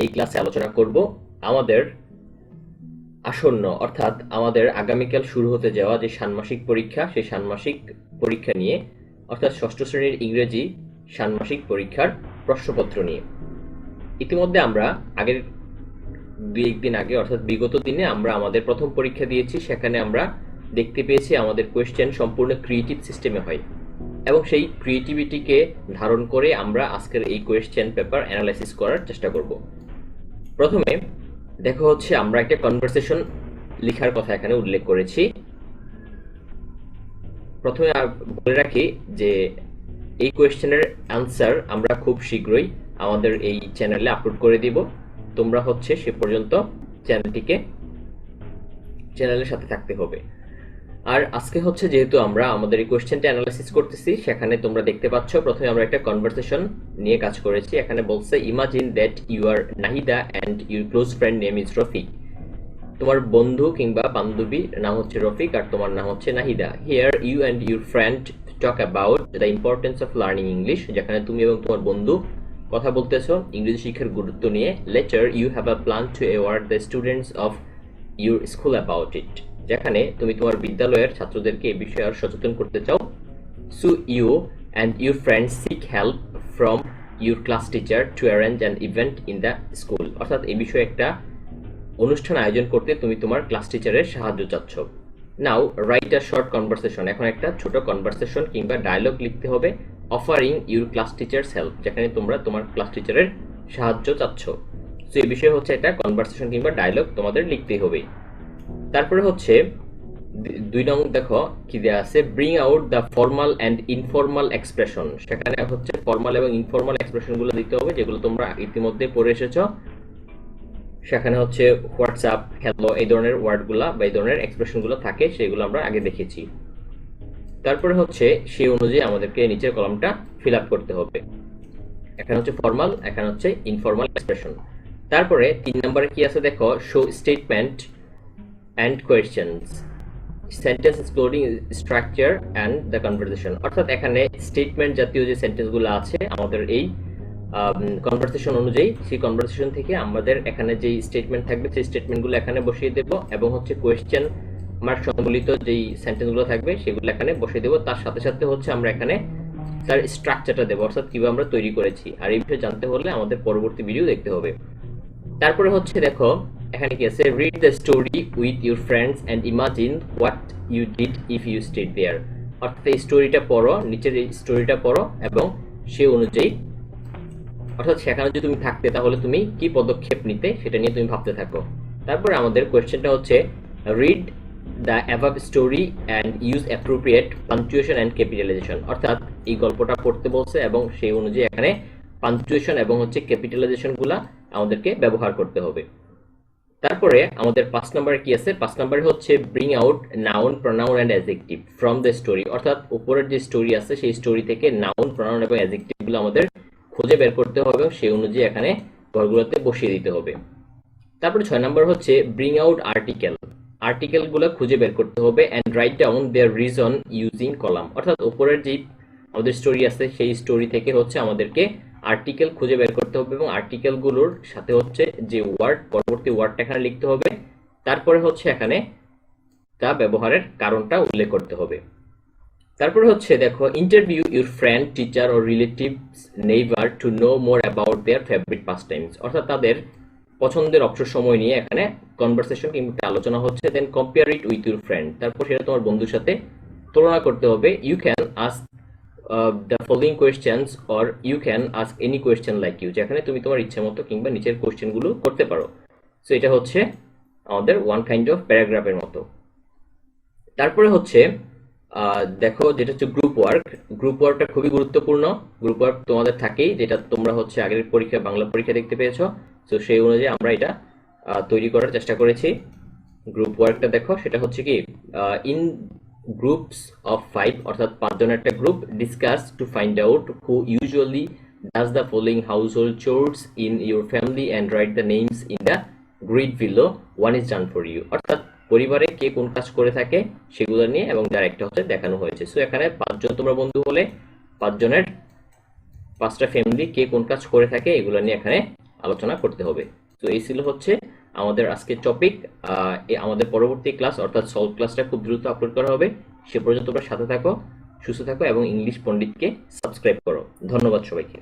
এই ক্লাসে আলোচনা করব আমাদের আসন্ন অর্থাৎ আমাদের আগামীকাল শুরু হতে যাওয়া যে ষান্মাসিক পরীক্ষা সেই ষান্মাসিক পরীক্ষা নিয়ে অর্থাৎ ষষ্ঠ শ্রেণীর ইংরেজি ষান্মাসিক পরীক্ষার প্রশ্নপত্র নিয়ে। ইতিমধ্যে আমরা আগের একদিন আগে অর্থাৎ বিগত দিনে আমরা আমাদের প্রথম পরীক্ষা দিয়েছি, সেখানে আমরা দেখতে পেয়েছি আমাদের কোয়েশ্চেন সম্পূর্ণ ক্রিয়েটিভ সিস্টেমে হয় এবং সেই ক্রিয়েটিভিটিকে ধারণ করে আমরা আজকের এই কোয়েশ্চেন পেপার অ্যানালাইসিস করার চেষ্টা করব। প্রথমে দেখো হচ্ছে আমরা একটা কনভারসেশন লেখার কথা এখানে উল্লেখ করেছি। প্রথমে বলে রাখি যে এই কোয়েশ্চেনের অ্যান্সার আমরা খুব শীঘ্রই আমাদের এই চ্যানেলে আপলোড করে দিব। তোমরা হচ্ছে সে পর্যন্ত চ্যানেলের সাথে থাকতে হবে। আর আজকে হচ্ছে যেহেতু আমরা আমাদের এই কোয়েশ্চেনটা অ্যানালাইসিস করতেছি, সেখানে তোমরা দেখতে পাচ্ছ প্রথমে আমরা একটা কনভারসেশন নিয়ে কাজ করেছি। এখানে বলছে imagine that you are Nahida and your close friend name is Rafiq. তোমার বন্ধু কিংবা বান্ধবীর নাম হচ্ছে রফিক আর তোমার নাম হচ্ছে Nahida. Here you and your friend talk about the importance of learning English. যেখানে তুমি এবং তোমার বন্ধু কথা বলতেছো ইংরেজি শিক্ষার গুরুত্ব নিয়ে। Later you have a plan to award the students of your school about it. যেখানে তুমি তোমার বিদ্যালয়ের ছাত্রদেরকে এই বিষয়ে আর সচেতন করতে চাও। So you and your friends seek help from your class teacher to arrange an event in the school. অর্থাৎ এই বিষয়ে একটা অনুষ্ঠান আয়োজন করতে তুমি তোমার ক্লাস টিচারের সাহায্য চাচ্ছ। নাও রাইট আ শর্ট কনভারসেশন। এখন একটা ছোট কনভারসেশন কিংবা ডায়লগ লিখতে হবে। Offering your class teachers help, যেখানে তোমরা তোমার ক্লাস টিচারের সাহায্য চাচ্ছ। সো এই বিষয়ে হচ্ছে একটা কনভারসেশন কিংবা ডায়লগ তোমাদের লিখতেই হবে। তারপরে হচ্ছে 2 নং দেখো কি দেয়া আছে, bring out the formal and informal expression. সেখানে হচ্ছে ফর্মাল এবং ইনফর্মাল এক্সপ্রেশনগুলো দিতে হবে যেগুলো তোমরা ইতিমধ্যে পড়ে এসেছো। সেখানে হচ্ছে হোয়াটসঅ্যাপ, হ্যালো এই ধরনের ওয়ার্ডগুলা বা এই ধরনের এক্সপ্রেশনগুলো থাকে, সেগুলো আমরা আগে দেখেছি। তারপরে হচ্ছে সেই অনুযায়ী আমাদেরকে নিচের কলামটা ফিল আপ করতে হবে। এখানে হচ্ছে ফর্মাল, এখানে হচ্ছে ইনফর্মাল এক্সপ্রেশন। তারপরে 3 নম্বরে কি আছে দেখো, show statement and questions, sentence exploring structure and the conversation। অর্থাৎ এখানে স্টেটমেন্ট জাতীয় যে সেন্টেন্সগুলো আছে আমাদের এই কনভারসেশন অনুযায়ী, সেই কনভারসেশন থেকে আমাদের এখানে যেই স্টেটমেন্ট থাকবে সেই স্টেটমেন্টগুলো এখানে বসিয়ে দেব এবং হচ্ছে কোয়েশ্চেন মার্ক সম্বলিত যেই সেন্টেন্সগুলো থাকবে সেগুলো এখানে বসিয়ে দেব। তার সাথে সাথে হচ্ছে আমরা এখানে তার স্ট্রাকচারটা দেবো, অর্থাৎ কিভাবে আমরা তৈরি করেছি। আর এই বিষয়ে জানতে হলে আমাদের পরবর্তী ভিডিও দেখতে হবে। তারপরে হচ্ছে দেখো এখানে কি আছে, read the story with your friends and imagine what you did if you stayed there. অর্থাৎ এই স্টোরিটা পড়ো, নিচের এই স্টোরিটা পড়ো এবং সে অনুযায়ী অর্থাৎ সেখানে যদি তুমি থাকতে তাহলে তুমি কি পদক্ষেপ নিতে সেটা নিয়ে তুমি ভাবতে থাকো। তারপরে আমাদের কোয়েশ্চেনটা হচ্ছে read the above story and use appropriate punctuation and capitalisation. অর্থাৎ এই গল্পটা পড়তে বলছে এবং সেই অনুযায়ী এখানে পাঞ্চুয়েশন এবং হচ্ছে ক্যাপিটালাইজেশনগুলো আমাদেরকে ব্যবহার করতে হবে। তারপরে আমাদের 5 নম্বরে কি আছে, 5 নম্বরে হচ্ছে bring out noun, pronoun and adjective from the story. অর্থাৎ উপরের যে স্টোরি আছে সেই স্টোরি থেকে নাউন, প্রনাউন এবং অ্যাডজেক্টিভগুলো আমাদের খুঁজে বের করতে হবে এবং সেই অনুযায়ী এখানে ঘরগুলোতে বসিয়ে দিতে হবে। তারপরে 6 নম্বর হচ্ছে ব্রিং আউট আর্টিকেল। আর্টিকেলগুলো খুঁজে বের করতে হবে and write down their reason using column. অর্থাৎ উপরের যে আমাদের স্টোরি আছে সেই স্টোরি থেকে হচ্ছে আমাদেরকে আর্টিকেল খুঁজে বের করতে হবে এবং আর্টিকেলগুলোর সাথে হচ্ছে যে ওয়ার্ড, পরবর্তী ওয়ার্ডটা এখানে লিখতে হবে। তারপরে হচ্ছে এখানে তা ব্যবহারের কারণটা উল্লেখ করতে হবে। তারপরে হচ্ছে দেখো ইন্টারভিউ ইউর ফ্রেন্ড, টিচার ও relatives, neighbour to know more about their favourite pastimes. অর্থাৎ তাদের পছন্দের অবসর সময় নিয়ে এখানে কনভারসেশন কিংবা আলোচনা হচ্ছে। Then compare it with your friend. তারপর সেটা তোমার বন্ধুর সাথে তুলনা করতে হবে। You can ask the following questions or you can ask any question like you। যেখানে তুমি তোমার ইচ্ছে মতো কিংবা নিচের কোশ্চেনগুলো করতে পারো। সো এটা হচ্ছে আমাদের ওয়ান কাইন্ড অফ প্যারাগ্রাফের মতো। তারপরে হচ্ছে দেখো যেটা হচ্ছে গ্রুপ ওয়ার্ক। গ্রুপ ওয়ার্কটা খুবই গুরুত্বপূর্ণ। গ্রুপ ওয়ার্ক তোমাদের থাকেই, যেটা তোমরা হচ্ছে আগের পরীক্ষা বাংলা পরীক্ষা দেখতে পেয়েছো। সো সেই অনুযায়ী আমরা এটা তৈরি করার চেষ্টা করেছি। গ্রুপ ওয়ার্কটা দেখো সেটা হচ্ছে কি, ইন গ্রুপস অফ 5 অর্থাৎ 5 জনের একটা group, discuss to find out who usually does the following household chores in your family and write the names in the grid below, one is done for you. অর্থাৎ পরিবারে কে কোন কাজ করে থাকে সেগুলো নিয়ে এবং যার একটা হচ্ছে দেখানো হয়েছে। সো এখানে 5 জন তোমরা বন্ধু হলে 5 জনের 5টা ফ্যামিলি কে কোন কাজ করে থাকে এগুলো নিয়ে এখানে আলোচনা করতে হবে। তো এই ছিল হচ্ছে আমাদের আজকের টপিক। আমাদের পরবর্তী ক্লাস অর্থাৎ সলভ ক্লাসটা খুব দ্রুত আপলোড করা হবে। সে পর্যন্ত তোমরা সাথে থাকো, সুস্থ থাকো এবং ইংলিশ পণ্ডিতকে সাবস্ক্রাইব করো। ধন্যবাদ সবাইকে।